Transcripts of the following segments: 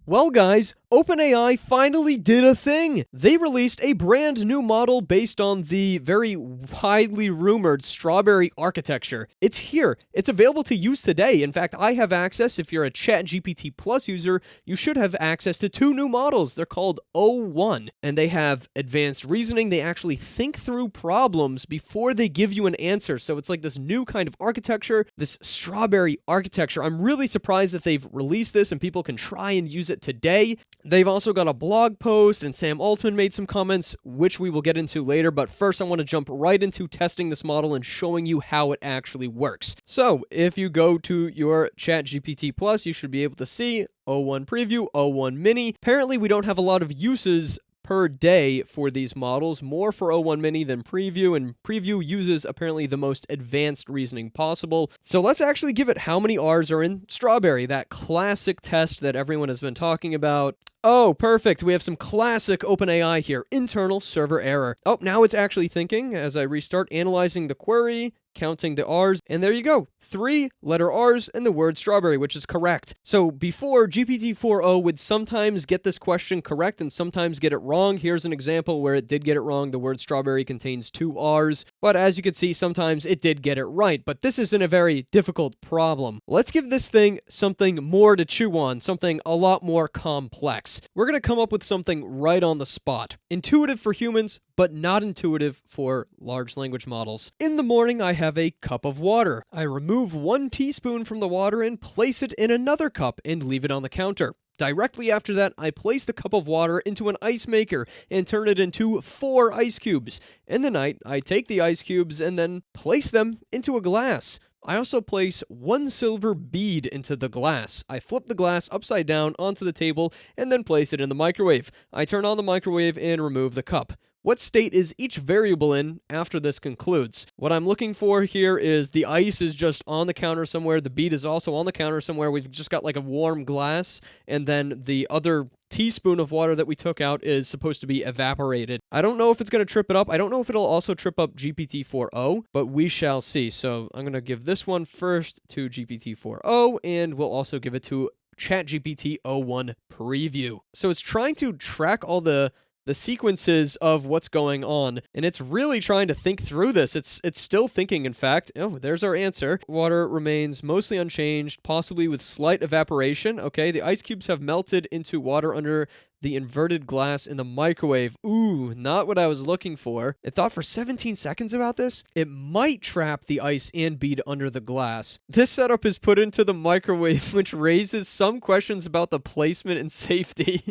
Well, guys, OpenAI finally did a thing! They released a brand new model based on the very widely rumored Strawberry architecture. It's here. It's available to use today. In fact, I have access. If you're a ChatGPT Plus user, you should have access to two new models. They're called O1, and they have advanced reasoning. They actually think through problems before they give you an answer. So it's like this new kind of architecture, this Strawberry architecture. I'm really surprised that they've released this and people can try and use it today. They've also got a blog post, and Sam Altman made some comments, which we will get into later, but first I want to jump right into testing this model and showing you how it actually works. So, if you go to your ChatGPT Plus, you should be able to see O1 Preview, O1 Mini. Apparently, we don't have a lot of uses per day for these models, more for O1 Mini than Preview, and Preview uses apparently the most advanced reasoning possible. So let's actually give it how many R's are in Strawberry, that classic test that everyone has been talking about. Oh, perfect. We have some classic OpenAI here. Internal server error. Oh, now it's actually thinking as I restart, analyzing the query, counting the R's, and there you go. 3 letter R's and the word strawberry, which is correct. So before, GPT-4o would sometimes get this question correct and sometimes get it wrong. Here's an example where it did get it wrong. The word strawberry contains 2 R's, but as you can see, sometimes it did get it right. But this isn't a very difficult problem. Let's give this thing something more to chew on, something a lot more complex. We're going to come up with something right on the spot. Intuitive for humans, but not intuitive for large language models. In the morning, I have a cup of water. I remove 1 teaspoon from the water and place it in another cup and leave it on the counter. Directly after that, I place the cup of water into an ice maker and turn it into 4 ice cubes. In the night, I take the ice cubes and then place them into a glass. I also place 1 silver bead into the glass. I flip the glass upside down onto the table and then place it in the microwave. I turn on the microwave and remove the cup. What state is each variable in after this concludes? What I'm looking for here is the ice is just on the counter somewhere. The bead is also on the counter somewhere. We've just got like a warm glass, and then the other teaspoon of water that we took out is supposed to be evaporated. I don't know if it's going to trip it up. I don't know if it'll also trip up GPT-4o, but we shall see. So I'm going to give this one first to GPT-4o, and we'll also give it to ChatGPT O1 Preview. So it's trying to track all the sequences of what's going on, and it's really trying to think through this. It's still thinking, in fact. Oh, there's our answer. Water remains mostly unchanged, possibly with slight evaporation. Okay, the ice cubes have melted into water under the inverted glass in the microwave. Ooh, not what I was looking for. It thought for 17 seconds about this. It might trap the ice and bead under the glass. This setup is put into the microwave, which raises some questions about the placement and safety.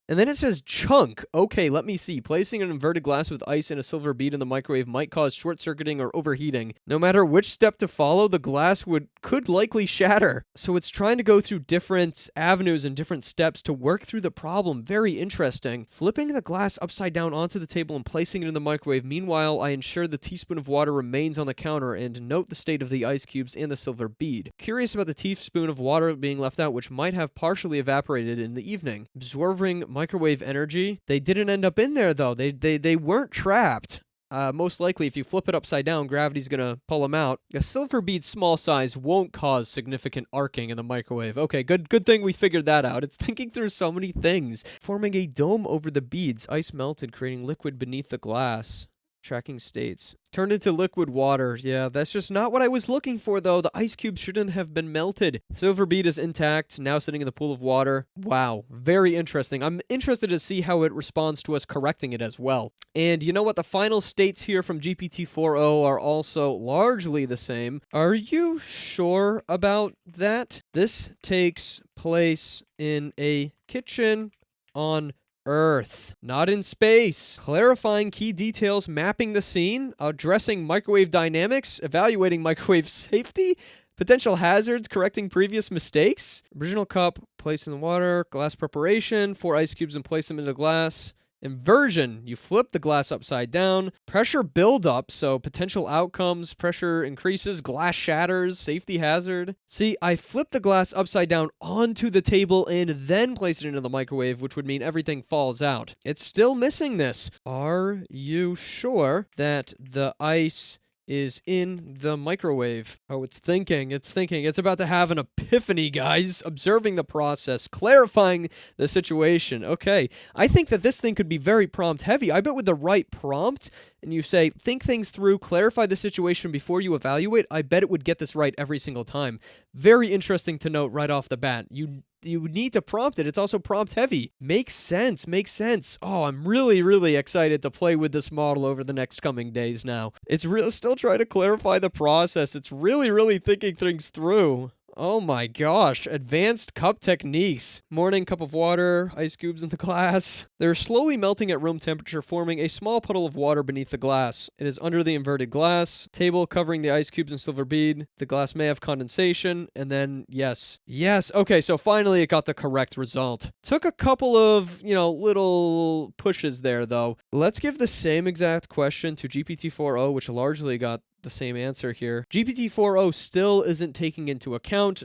And then it says chunk. Okay, let me see. Placing an inverted glass with ice and a silver bead in the microwave might cause short-circuiting or overheating. No matter which step to follow, the glass could likely shatter. So it's trying to go through different avenues and different steps to work through the problem. Very interesting. Flipping the glass upside down onto the table and placing it in the microwave. Meanwhile, I ensure the teaspoon of water remains on the counter and note the state of the ice cubes and the silver bead. Curious about the teaspoon of water being left out, which might have partially evaporated in the evening. Absorbing microwave energy. They didn't end up in there, though. They weren't trapped. Most likely, if you flip it upside down, gravity's gonna pull them out. A silver bead's small size won't cause significant arcing in the microwave. Okay, good thing we figured that out. It's thinking through so many things. Forming a dome over the beads. Ice melted, creating liquid beneath the glass. Tracking states. Turned into liquid water. Yeah, that's just not what I was looking for, though. The ice cube shouldn't have been melted. Silver bead is intact, now sitting in the pool of water. Wow, very interesting. I'm interested to see how it responds to us correcting it as well. And you know what? The final states here from GPT-4o are also largely the same. Are you sure about that? This takes place in a kitchen on Earth, not in space. Clarifying key details, mapping the scene, addressing microwave dynamics, evaluating microwave safety, potential hazards, correcting previous mistakes. Original cup, place in the water, glass preparation, 4 ice cubes and place them into glass. Inversion, you flip the glass upside down. Pressure buildup, so potential outcomes, pressure increases, glass shatters, safety hazard. See, I flip the glass upside down onto the table and then place it into the microwave, which would mean everything falls out. It's still missing this. Are you sure that the ice is in the microwave. Oh, it's thinking. It's thinking. It's about to have an epiphany, guys. Observing the process, clarifying the situation. Okay. I think that this thing could be very prompt heavy. I bet with the right prompt, and you say, think things through, clarify the situation before you evaluate, I bet it would get this right every single time. Very interesting to note right off the bat. You need to prompt it. It's also prompt heavy. Makes sense. Makes sense. Oh, I'm really, really excited to play with this model over the next coming days now. It's still trying to clarify the process. It's really, really thinking things through. Oh my gosh, advanced cup techniques. Morning cup of water, ice cubes in the glass. They're slowly melting at room temperature, forming a small puddle of water beneath the glass. It is under the inverted glass. Table covering the ice cubes and silver bead. The glass may have condensation, and then yes. Yes, okay, so finally it got the correct result. Took a couple of, little pushes there though. Let's give the same exact question to GPT-4o, which largely got the same answer here. GPT-4o still isn't taking into account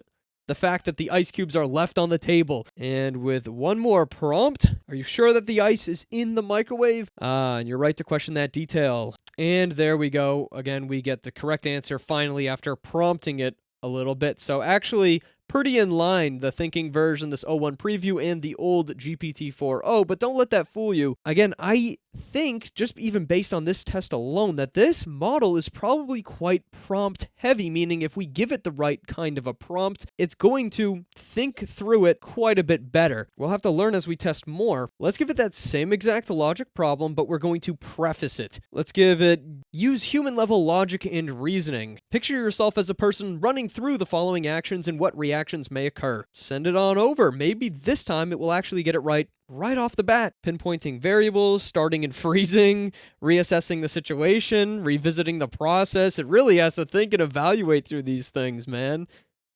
the fact that the ice cubes are left on the table. And with one more prompt, are you sure that the ice is in the microwave? And you're right to question that detail. And there we go. Again, we get the correct answer finally after prompting it a little bit. So actually, pretty in line, the thinking version, this O1 preview, and the old GPT-4o, but don't let that fool you. Again, I think, just even based on this test alone, that this model is probably quite prompt heavy, meaning if we give it the right kind of a prompt, it's going to think through it quite a bit better. We'll have to learn as we test more. Let's give it that same exact logic problem, but we're going to preface it. Let's give it, use human-level logic and reasoning. Picture yourself as a person running through the following actions and what reactions may occur. Send it on over. Maybe this time it will actually get it right off the bat. Pinpointing variables, starting and freezing, reassessing the situation, revisiting the process. It really has to think and evaluate through these things, man.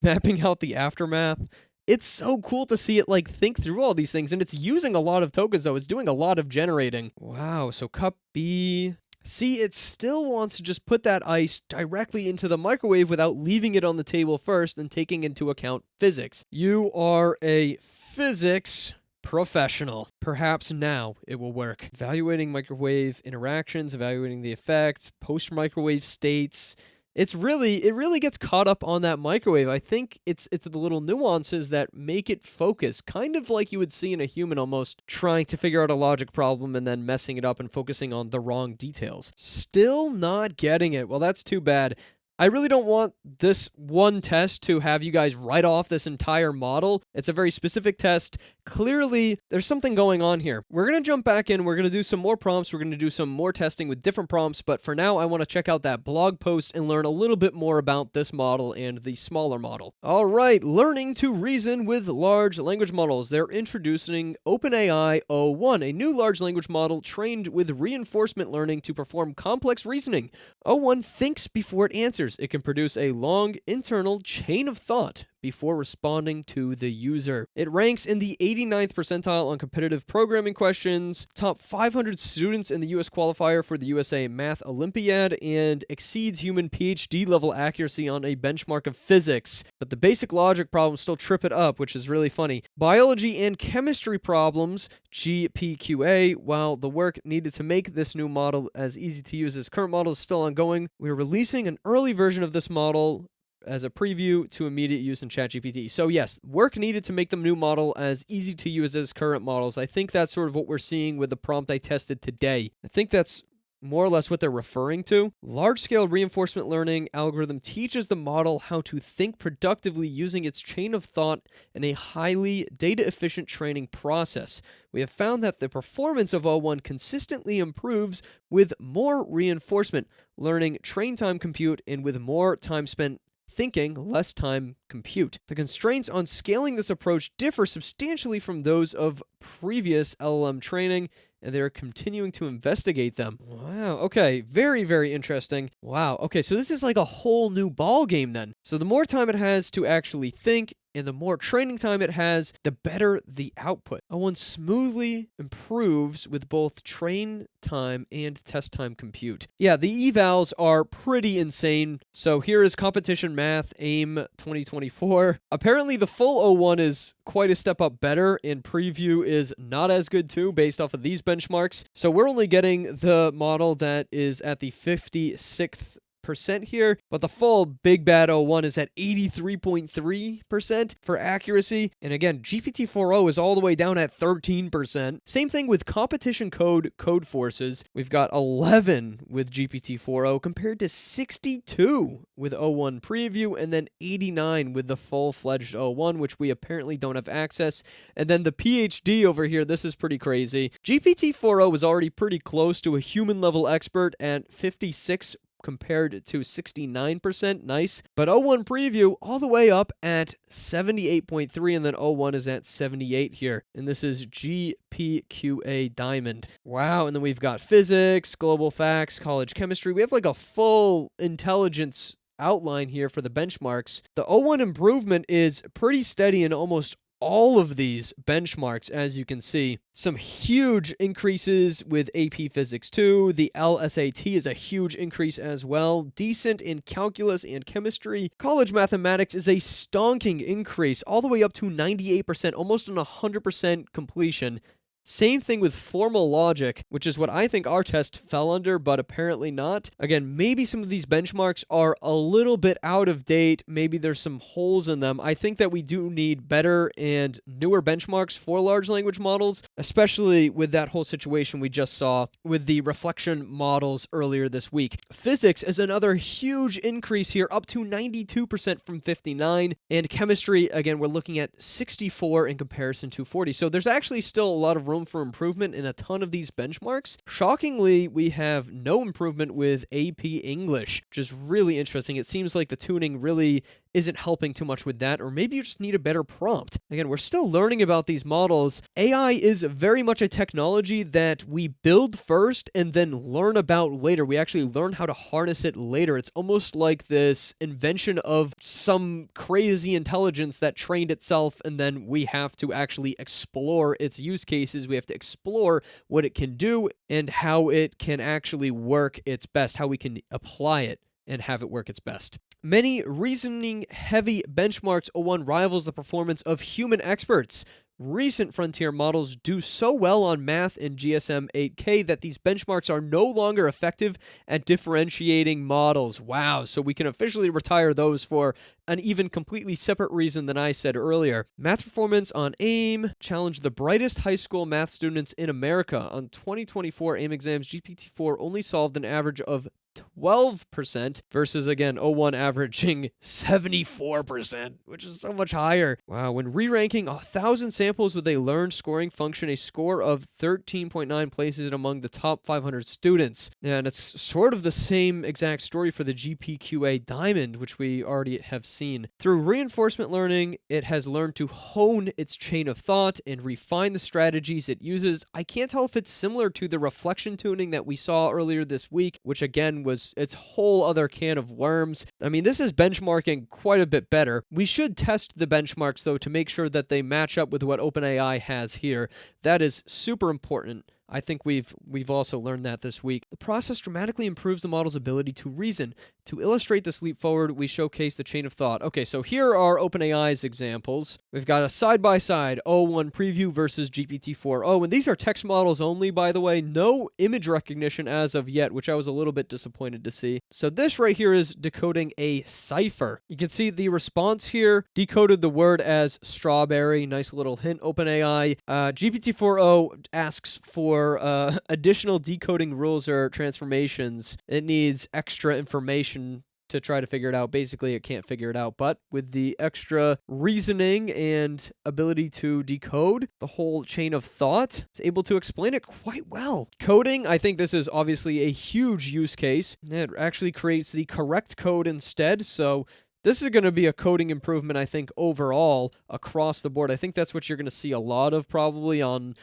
Mapping out the aftermath. It's so cool to see it think through all these things, and it's using a lot of tokens though. It's doing a lot of generating. Wow, so cup B. See, it still wants to just put that ice directly into the microwave without leaving it on the table first and taking into account physics. You are a physics professional. Perhaps now it will work. Evaluating microwave interactions, evaluating the effects, post-microwave states. It really gets caught up on that microwave. I think it's the little nuances that make it focus, kind of like you would see in a human almost trying to figure out a logic problem and then messing it up and focusing on the wrong details. Still not getting it. Well, that's too bad. I really don't want this one test to have you guys write off this entire model. It's a very specific test. Clearly, there's something going on here. We're going to jump back in. We're going to do some more prompts. We're going to do some more testing with different prompts. But for now, I want to check out that blog post and learn a little bit more about this model and the smaller model. All right, learning to reason with large language models. They're introducing OpenAI O1, a new large language model trained with reinforcement learning to perform complex reasoning. O1 thinks before it answers. It can produce a long internal chain of thought before responding to the user. It ranks in the 89th percentile on competitive programming questions, top 500 students in the US qualifier for the USA Math Olympiad, and exceeds human PhD level accuracy on a benchmark of physics. But the basic logic problems still trip it up, which is really funny. Biology and chemistry problems, GPQA, while the work needed to make this new model as easy to use as current model is still ongoing, we're releasing an early version of this model as a preview to immediate use in ChatGPT. So yes, work needed to make the new model as easy to use as current models. I think that's sort of what we're seeing with the prompt I tested today. I think that's more or less what they're referring to. Large-scale reinforcement learning algorithm teaches the model how to think productively using its chain of thought in a highly data-efficient training process. We have found that the performance of O1 consistently improves with more reinforcement learning, train time compute, and with more time spent thinking, less time compute. The constraints on scaling this approach differ substantially from those of previous LLM training, and they're continuing to investigate them. Wow, okay, very, very interesting. Wow, okay, so this is like a whole new ball game then. So the more time it has to actually think, and the more training time it has, the better the output. O1 smoothly improves with both train time and test time compute. Yeah, the evals are pretty insane. So here is Competition Math AIM 2024. Apparently the full O1 is quite a step up better, and preview is not as good too, based off of these benchmarks. So we're only getting the model that is at the 56th percent here, but the full big bad O1 is at 83.3% for accuracy. And again, GPT-4o is all the way down at 13%. Same thing with competition code forces. We've got 11 with GPT-4o compared to 62 with O1 preview, and then 89 with the full-fledged O1, which we apparently don't have access. And then the PhD over here, this is pretty crazy. GPT-4o is already pretty close to a human-level expert at 56 compared to 69%. Nice. But O1 preview all the way up at 78.3, and then O1 is at 78 here. And this is GPQA Diamond. Wow. And then we've got physics, global facts, college chemistry. We have like a full intelligence outline here for the benchmarks. The O1 improvement is pretty steady in almost all of these benchmarks, as you can see. Some huge increases with AP Physics 2. The LSAT is a huge increase as well. Decent in calculus and chemistry. College mathematics is a stonking increase, all the way up to 98%, almost an 100% completion. Same thing with formal logic, which is what I think our test fell under, but apparently not. Again, maybe some of these benchmarks are a little bit out of date. Maybe there's some holes in them. I think that we do need better and newer benchmarks for large language models, especially with that whole situation we just saw with the reflection models earlier this week. Physics is another huge increase here, up to 92% from 59. And chemistry, again, we're looking at 64 in comparison to 40. So there's actually still a lot of room for improvement in a ton of these benchmarks. Shockingly, we have no improvement with AP English, which is really interesting. It seems like the tuning really isn't helping too much with that, or maybe you just need a better prompt. Again, we're still learning about these models. AI is very much a technology that we build first and then learn about later. We actually learn how to harness it later. It's almost like this invention of some crazy intelligence that trained itself, and then we have to actually explore its use cases. We have to explore what it can do and how it can actually work its best, how we can apply it and have it work its best. Many reasoning-heavy benchmarks O1 rivals the performance of human experts. Recent frontier models do so well on math and GSM 8K that these benchmarks are no longer effective at differentiating models. Wow, so we can officially retire those for an even completely separate reason than I said earlier. Math performance on AIM challenged the brightest high school math students in America. On 2024 AIM exams, GPT-4 only solved an average of 12% versus, again, O1 averaging 74%, which is so much higher. Wow, when re-ranking 1,000 samples with a learned scoring function, a score of 13.9 places it among the top 500 students. And it's sort of the same exact story for the GPQA Diamond, which we already have seen. Through reinforcement learning, it has learned to hone its chain of thought and refine the strategies it uses. I can't tell if it's similar to the reflection tuning that we saw earlier this week, which again was its whole other can of worms. I mean, this is benchmarking quite a bit better. We should test the benchmarks, though, to make sure that they match up with what OpenAI has here. That is super important. I think we've also learned that this week. The process dramatically improves the model's ability to reason. To illustrate this leap forward, we showcase the chain of thought. Okay, so here are OpenAI's examples. We've got a side-by-side O1 preview versus GPT-4o, and these are text models only, by the way. No image recognition as of yet, which I was a little bit disappointed to see. So this right here is decoding a cipher. You can see the response here decoded the word as strawberry. Nice little hint, OpenAI. GPT-4o asks for additional decoding rules or transformations. It needs extra information to try to figure it out. Basically, it can't figure it out, but with the extra reasoning and ability to decode the whole chain of thought, it's able to explain it quite well. Coding, I think this is obviously a huge use case. It actually creates the correct code instead, so this is going to be a coding improvement, I think, overall across the board. I think that's what you're going to see a lot of probably on,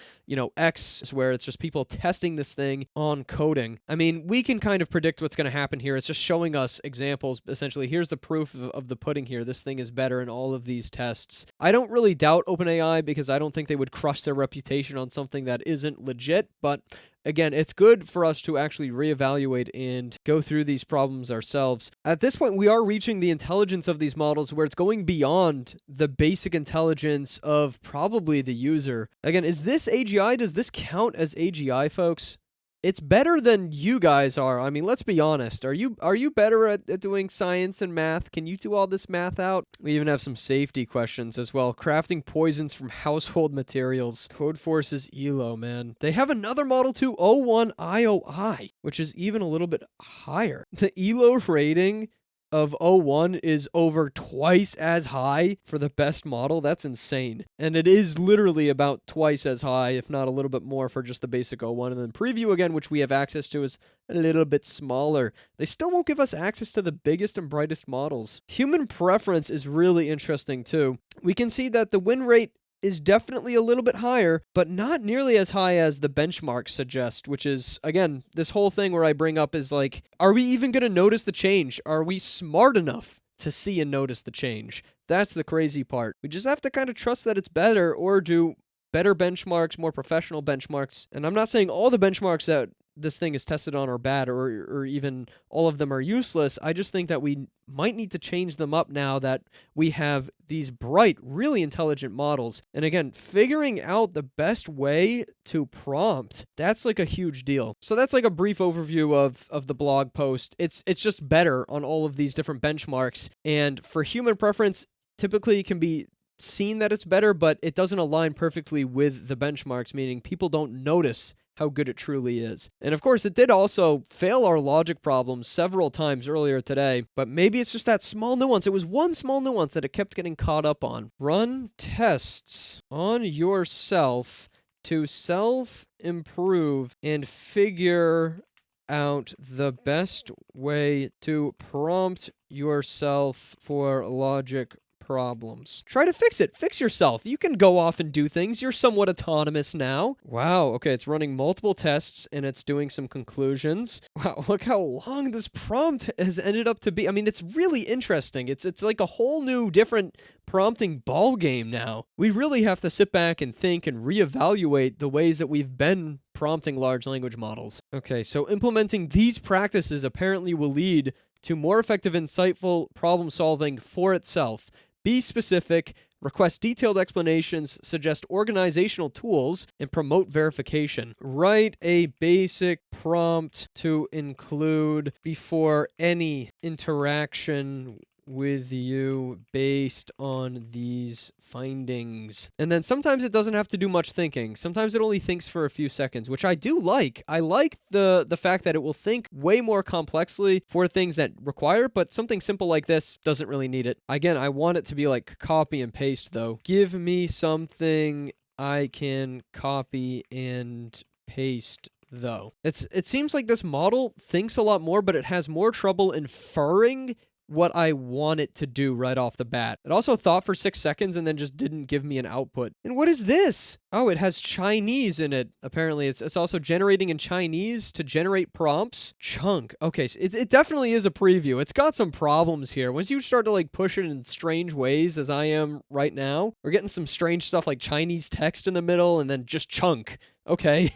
X, where it's just people testing this thing on coding. I mean, we can kind of predict what's going to happen here. It's just showing us examples. Essentially, here's the proof of the pudding here. This thing is better in all of these tests. I don't really doubt OpenAI because I don't think they would crush their reputation on something that isn't legit, but again, it's good for us to actually reevaluate and go through these problems ourselves. At this point, we are reaching the intelligence of these models where it's going beyond the basic intelligence of probably the user. Again, is this AGI? Does this count as AGI, folks? it's better than you guys are. I mean, let's be honest. Are you better at doing science and math? Can you do all this math out? We even have some safety questions as well. Crafting poisons from household materials. Codeforce's ELO, man. They have another model too, O1 IOI, which is even a little bit higher. The ELO rating of O1 is over twice as high for the best model. That's insane. And it is literally about twice as high, if not a little bit more, for just the basic O1. And then preview again, which we have access to, is a little bit smaller. They still won't give us access to the biggest and brightest models. Human preference is really interesting too. We can see that the win rate is definitely a little bit higher, but not nearly as high as the benchmarks suggest, which is, again, this whole thing where I bring up is like, are we even going to notice the change? Are we smart enough to see and notice the change? That's the crazy part. We just have to kind of trust that it's better, or do better benchmarks, more professional benchmarks. And I'm not saying all the benchmarks that this thing is tested on are bad, or even all of them are useless. I just think that we might need to change them up now that we have these bright, really intelligent models. And again, figuring out the best way to prompt, that's like a huge deal. So that's like a brief overview of the blog post. It's just better on all of these different benchmarks. And for human preference, typically it can be seen that it's better, but it doesn't align perfectly with the benchmarks, meaning people don't notice how good it truly is. And of course, it did also fail our logic problems several times earlier today, but maybe it's just that small nuance. It was one small nuance that it kept getting caught up on. Run tests on yourself to self-improve and figure out the best way to prompt yourself for logic problems. Try to fix it. Fix yourself. You can go off and do things. You're somewhat autonomous now. Wow. Okay, it's running multiple tests and it's doing some conclusions. Wow, look how long this prompt has ended up to be. I mean, it's really interesting. It's like a whole new different prompting ball game now. We really have to sit back and think and reevaluate the ways that we've been prompting large language models. Okay, so implementing these practices apparently will lead to more effective, insightful problem solving for itself. Be specific, request detailed explanations, suggest organizational tools, and promote verification. Write a basic prompt to include before any interaction with you based on these findings. And then sometimes it doesn't have to do much thinking. Sometimes it only thinks for a few seconds, which I do like. I like the fact that it will think way more complexly for things that require, but something simple like this doesn't really need it. Again, I want it to be like copy and paste though. Give me something I can copy and paste though. It seems like this model thinks a lot more, but it has more trouble inferring what I want it to do right off the bat. It also thought for 6 seconds and then just didn't give me an output. And what is this? Oh, it has Chinese in it. Apparently, it's also generating in Chinese to generate prompts. Chunk. Okay, so it definitely is a preview. It's got some problems here. Once you start to like push it in strange ways, as I am right now, we're getting some strange stuff like Chinese text in the middle and then just chunk. Okay.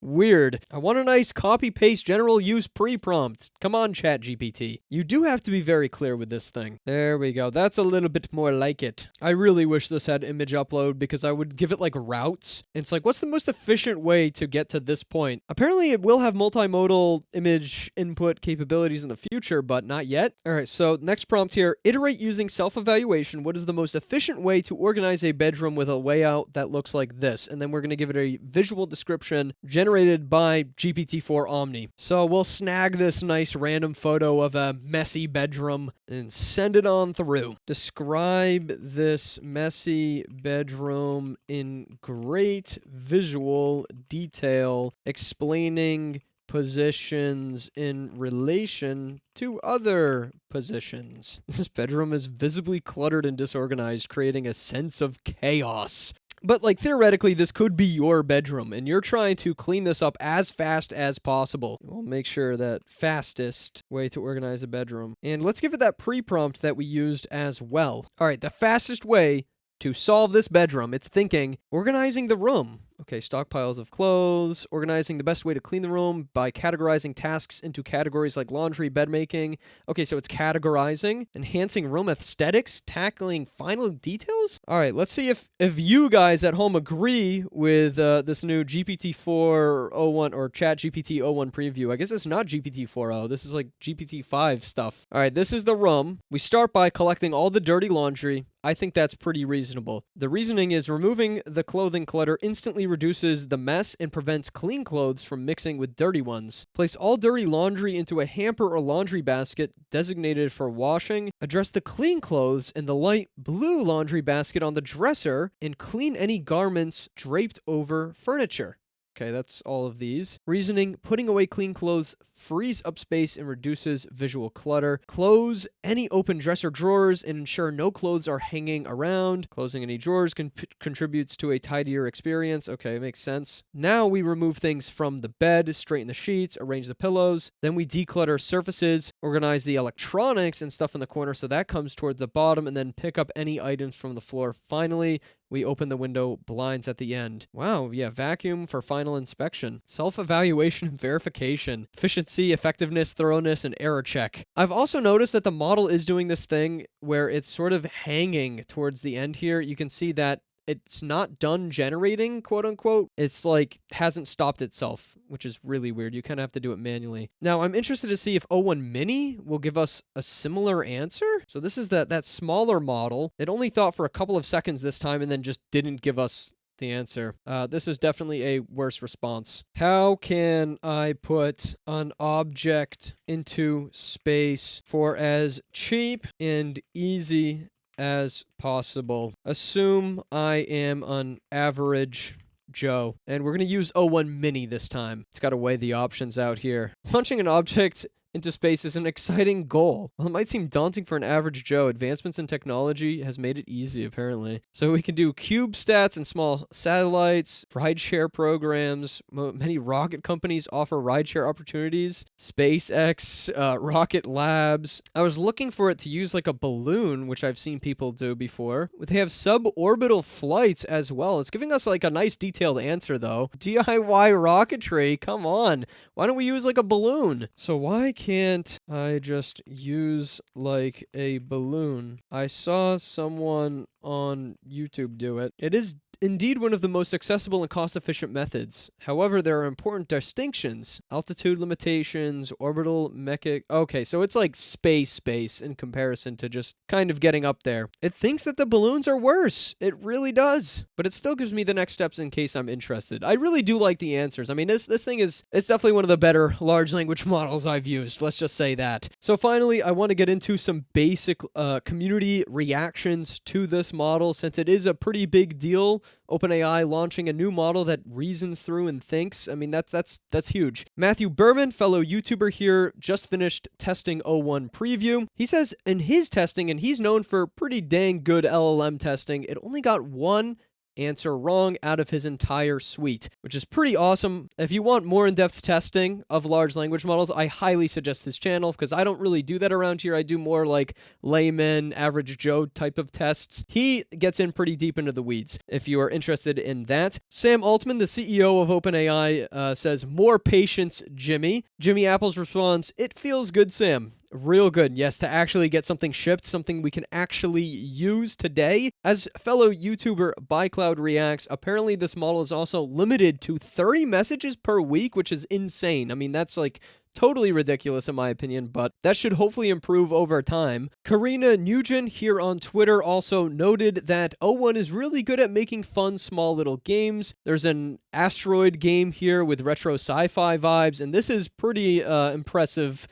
Weird. I want a nice copy-paste general use pre-prompt. Come on, ChatGPT. You do have to be very clear with this thing. There we go. That's a little bit more like it. I really wish this had image upload because I would give it like routes. It's like, what's the most efficient way to get to this point? Apparently, it will have multimodal image input capabilities in the future, but not yet. All right, so next prompt here. Iterate using self-evaluation. What is the most efficient way to organize a bedroom with a layout that looks like this? And then we're going to give it a visual description generated by GPT-4 Omni. So we'll snag this nice random photo of a messy bedroom and send it on through. Describe this messy bedroom in great visual detail, explaining positions in relation to other positions. This bedroom is visibly cluttered and disorganized, creating a sense of chaos. But, like, theoretically, this could be your bedroom, and you're trying to clean this up as fast as possible. We'll make sure that fastest way to organize a bedroom. And let's give it that pre-prompt that we used as well. All right, the fastest way to solve this bedroom, it's thinking, organizing the room. Okay, stockpiles of clothes, organizing the best way to clean the room by categorizing tasks into categories like laundry, bed making. Okay, so it's categorizing, enhancing room aesthetics, tackling final details. All right, let's see if you guys at home agree with this new GPT-4o1 or ChatGPT o1 preview. I guess it's not GPT-4o. This is like GPT-5 stuff. All right, this is the room. We start by collecting all the dirty laundry. I think that's pretty reasonable. The reasoning is removing the clothing clutter instantly reduces the mess and prevents clean clothes from mixing with dirty ones. Place all dirty laundry into a hamper or laundry basket designated for washing. Address the clean clothes in the light blue laundry basket on the dresser and clean any garments draped over furniture. Okay, that's all of these. Reasoning, putting away clean clothes frees up space and reduces visual clutter. Close any open dresser drawers and ensure no clothes are hanging around. Closing any drawers contributes to a tidier experience. Okay, makes sense. Now we remove things from the bed, straighten the sheets, arrange the pillows. Then we declutter surfaces, organize the electronics and stuff in the corner so that comes towards the bottom, and then pick up any items from the floor. Finally, we open the window blinds at the end. Wow, yeah, vacuum for final inspection. Self-evaluation and verification. Efficiency, effectiveness, thoroughness, and error check. I've also noticed that the model is doing this thing where it's sort of hanging towards the end here. You can see that it's not done generating, quote unquote. It's like hasn't stopped itself, which is really weird. You kind of have to do it manually. Now, I'm interested to see if o1 Mini will give us a similar answer. So this is that smaller model. It only thought for a couple of seconds this time and then just didn't give us the answer. This is definitely a worse response. How can I put an object into space for as cheap and easy as possible? Assume I am an average Joe. And we're going to use o1 Mini this time. It's got to weigh the options out here. Launching an object into space is an exciting goal. While it might seem daunting for an average Joe, advancements in technology has made it easy, apparently. So we can do CubeSats and small satellites, rideshare programs. Many rocket companies offer rideshare opportunities. SpaceX, Rocket Labs. I was looking for it to use like a balloon, which I've seen people do before. They have suborbital flights as well. It's giving us like a nice detailed answer, though. DIY rocketry, come on. Why don't we use like a balloon? So why can't I just use like a balloon? I saw someone on YouTube do it. It is indeed one of the most accessible and cost-efficient methods. However, there are important distinctions. Altitude limitations, orbital mecha... Okay, so it's like space in comparison to just kind of getting up there. It thinks that the balloons are worse. It really does. But it still gives me the next steps in case I'm interested. I really do like the answers. I mean, this thing is... It's definitely one of the better large language models I've used. Let's just say that. So finally, I want to get into some basic community reactions to this model, since it is a pretty big deal. OpenAI launching a new model that reasons through and thinks. I mean, that's huge. Matthew Berman, fellow YouTuber here, just finished testing o1 preview. He says in his testing, and he's known for pretty dang good LLM testing, it only got one answer wrong out of his entire suite, which is pretty awesome. If you want more in-depth testing of large language models, I highly suggest this channel, because I don't really do that around here. I do more like layman, average Joe type of tests. He gets in pretty deep into the weeds if you are interested in that. Sam Altman, the CEO of OpenAI, says, "More patience, Jimmy." Jimmy Apple's response, "It feels good, Sam." Real good, yes, to actually get something shipped, something we can actually use today. As fellow YouTuber BuyCloud reacts, apparently this model is also limited to 30 messages per week, which is insane. I mean, that's like totally ridiculous in my opinion, but that should hopefully improve over time. Karina Nugent here on Twitter also noted that o1 is really good at making fun small little games. There's an asteroid game here with retro sci-fi vibes, and this is pretty impressive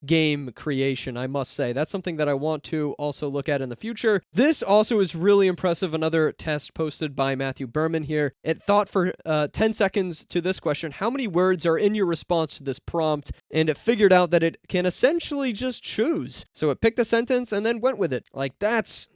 game creation, I must say. That's something that I want to also look at in the future. This also is really impressive. Another test posted by Matthew Berman here. It thought for 10 seconds to this question, how many words are in your response to this prompt? And it figured out that it can essentially just choose. So it picked a sentence and then went with it. Like, that's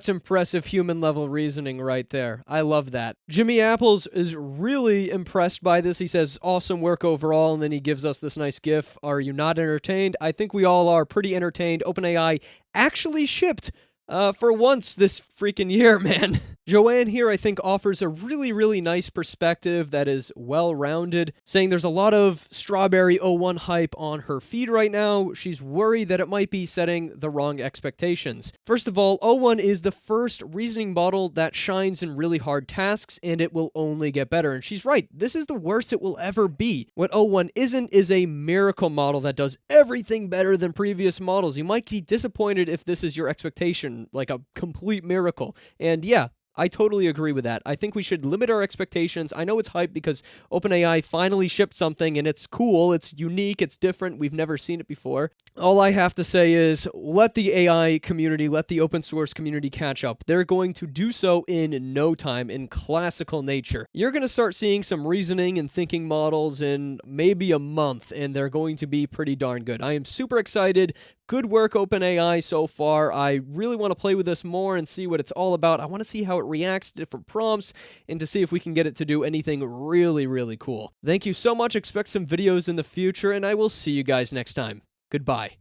impressive human level reasoning right there. I love that. Jimmy Apples is really impressed by this. He says, "Awesome work overall," and then he gives us this nice gif. Are you not entertained? I think we all are pretty entertained. OpenAI actually shipped For once this freaking year, man. Joanne here, I think, offers a really nice perspective that is well-rounded, saying there's a lot of Strawberry O1 hype on her feed right now. She's worried that it might be setting the wrong expectations. First of all, O1 is the first reasoning model that shines in really hard tasks, and it will only get better. And she's right, this is the worst it will ever be. What O1 isn't is a miracle model that does everything better than previous models. You might be disappointed if this is your expectation, like a complete miracle. And yeah, I totally agree with that. I think we should limit our expectations. I know it's hype because OpenAI finally shipped something and it's cool, it's unique, it's different, we've never seen it before. All I have to say is let the AI community, let the open source community catch up. They're going to do so in no time, in classical nature. You're going to start seeing some reasoning and thinking models in maybe a month, and they're going to be pretty darn good. I am super excited. Good work, OpenAI, so far. I really want to play with this more and see what it's all about. I want to see how it reacts to different prompts and to see if we can get it to do anything really cool. Thank you so much. Expect some videos in the future, and I will see you guys next time. Goodbye.